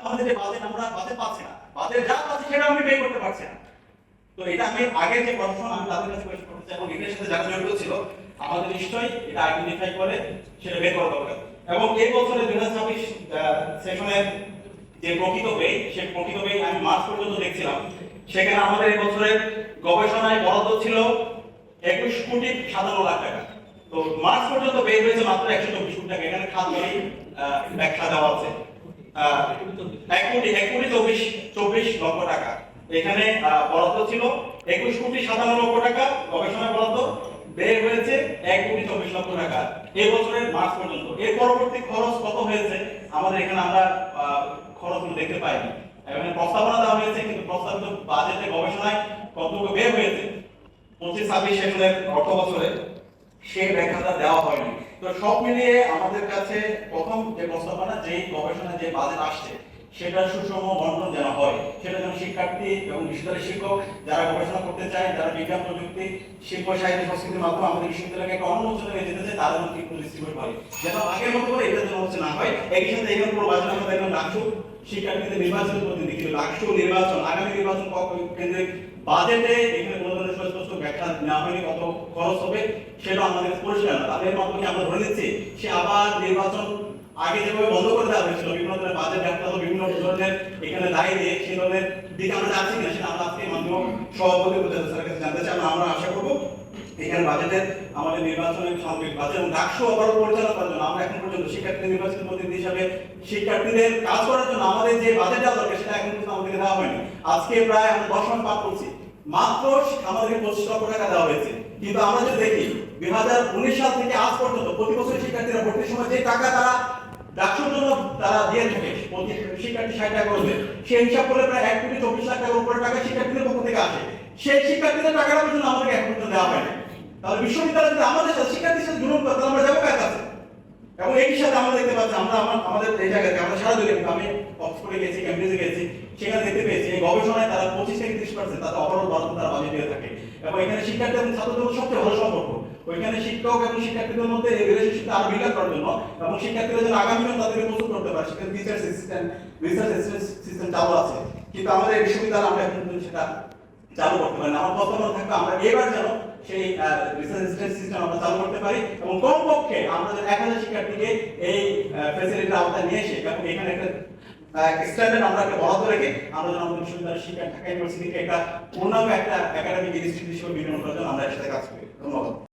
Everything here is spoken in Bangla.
আমাদের যে বাজেট আমরা বাজেট পাচ্ছি না, বাজেট যা পাচ্ছি সেটা আমি পে করতে পারছি না। তো এটা আমি আগে যে প্রশ্ন আমি তাদের কাছে কোয়েশ্চেন করতে চাই এবং এটার সাথে যারা জড়িত ছিল আমাদের নিশ্চয়ই এটা আইডেন্টিফাই করে সেটা বের করা দরকার। এবং এই বছরে 2026 সেশনের যে প্রকৃত ব্যয় সেই প্রকৃত ব্যয় আমি মার্চ পর্যন্ত দেখছিলাম, সেখানে আমাদের এই বছরের গবেষণায় বরাদ্দ ছিল 21,57,00,000 টাকা। তো মার্চ পর্যন্ত ব্যয় হয়েছে মাত্র 124 কোটি টাকা। এখানে খাত মিলিয়ে ব্যাখ্যা দেওয়া আছে 1,24,24,00,000 টাকা। এখানে বরাদ্দ ছিল 21,57,00,000 টাকা গবেষণা বরাদ্দ, ব্যয় হয়েছে 1,24,00,000 টাকা এই বছরের মার্চ পর্যন্ত। এর পরবর্তী খরচ কত হয়েছে আমাদের এখানে আমরা খরচগুলো দেখতে পাইনি। এখানে প্রস্তাবনা দেওয়া হয়েছে কিন্তু প্রস্তাবিত বাজেটে গবেষণায় কতটুকু ব্যয় হয়েছে 25-26 সেশনের অর্থ বছরে সেই ব্যাখ্যাটা দেওয়া হয়নি। তো সব মিলিয়ে আমাদের কাছে প্রথম যে প্রস্তাবনা, যে গবেষণা যে বাজেট আসছে সেটা সুষম বন্টন যেন হয়, সেটা যেন শিক্ষার্থী এবং বিশ্ববিদ্যালয়ের শিক্ষক যারা গবেষণা করতে চায়, যারা বিজ্ঞান প্রযুক্তি শিল্প সাহিত্য সংস্কৃতির মাধ্যমে আমাদের বিশ্ববিদ্যালয়কে একটা অন্য উচ্চতায় নিয়ে যেতে চায় তারা যেন ঠিক ডিস্ট্রিবিউট হয়, যেন আগের মতো করে এটা যেন হচ্ছে না হয়। একই সাথে এখানে পুরো বাজেট আমরা দেখলাম ডাকসু শিক্ষার্থীদের নির্বাচনের প্রতিনিধি কিন্তু ডাকসু নির্বাচন আগামী নির্বাচন কেন্দ্রিক বাজেটে এখানে কোনো ধরনের সুস্পষ্ট ব্যাখ্যা না হয়নি, কত খরচ হবে সেটা আমাদের পরিষ্কার না। তাদের মাধ্যমে আমরা ধরে নিচ্ছি সে আবার নির্বাচন আগে যেভাবে বন্ধ করে দেওয়া হয়েছিল বিভিন্ন ধরনের বাজেট ব্যাখ্যা বিভিন্ন ধরনের এখানে দায়ী দিয়ে সেই ধরনের দিকে আমরা যাচ্ছি না, সেটা আমরা আজকে মাধ্যম সভাপতি স্যারের কাছে জানতে চাই। আমরা আশা করবো এখানে বাজেটের আমাদের নির্বাচনের সামগ্রিক বাজেট এবং ডাকসু অবরোধ পরিচালনা করার জন্য আমরা এখন পর্যন্ত শিক্ষার্থী নির্বাচিত প্রতিনিধি হিসাবে শিক্ষার্থীদের কাজ করার জন্য আমাদের যে বাজেট দেওয়া দরকার সেটা এখন পর্যন্ত আমাদেরকে দেওয়া হয়নি। আজকে প্রায় আমরা 10 মাস পার করছি, মাত্র আমাদেরকে 25 লক্ষ টাকা দেওয়া হয়েছে। কিন্তু আমরা যদি দেখি 2019 সাল থেকে আজ পর্যন্ত প্রতি বছর শিক্ষার্থীরা ভর্তির সময় যে টাকা তারা ডাকসুর জন্য তারা দিয়ে থাকে, প্রতি শিক্ষার্থী 60 টাকা করে, সেই হিসাব করলে প্রায় 1,24,00,000 টাকার উপরে টাকা শিক্ষার্থীদের পক্ষ থেকে আসে। সেই শিক্ষার্থীদের টাকাটা পর্যন্ত আমাদেরকে এখন পর্যন্ত দেওয়া হয় না। তাহলে বিশ্ববিদ্যালয় যদি আমাদের সাথে শিক্ষার্থীর সাথে জুলুম করে তাহলে আমরা যাবো কার কাছে? এবং এই সাথে আমরা দেখতে পাচ্ছি আমরা আমাদের এই জায়গাতে আমরা সারা দুনিয়া, আমি অক্সফোর্ডে গেছি, ক্যামব্রিজে গেছি, সেখানে দেখতে পেয়েছি এই গবেষণায় তারা 25-30% তাদের ওভারঅল বাজেট তারা বাজেট দিয়ে থাকে। এবং এখানে শিক্ষার্থী এবং ছাত্রদের মধ্যে সবচেয়ে ভালো সম্পর্ক। ওইখানে শিক্ষক এবং শিক্ষার্থীদের মধ্যে এই রিলেশনশিপটা আরো বিল্ড করার জন্য এবং শিক্ষার্থীরা যেন আগামী দিনে তাদেরকে প্রস্তুত করতে পারে সেখানে রিসার্চ সিস্টেম চালু আছে। কিন্তু আমাদের এই বিশ্ববিদ্যালয় আমরা এখন সেটা চালু করতে পারি না। আমার প্রস্তাবনা থাকবে আমরা এবার যেন সেই রিসার্চ সিস্টেম আমরা চালু করতে পারি এবং কমপক্ষে আমরা যেন 1000 শিক্ষার্থীকে এই ফ্যাসিলিটির আওতায় নিয়ে এসে এবং এখানে একটা স্ট্যান্ডার্ড আমরা একটা বরাদ্দ রেখে আমরা যেন আমাদের বিশ্ববিদ্যালয়ের শিক্ষা ঢাকা ইউনিভার্সিটিকে একটা পূর্ণাঙ্গ একটা একাডেমিক ইনস্টিটিউট হিসেবে বিনিয়োগ করার জন্য আমরা একসাথে কাজ করি। ধন্যবাদ।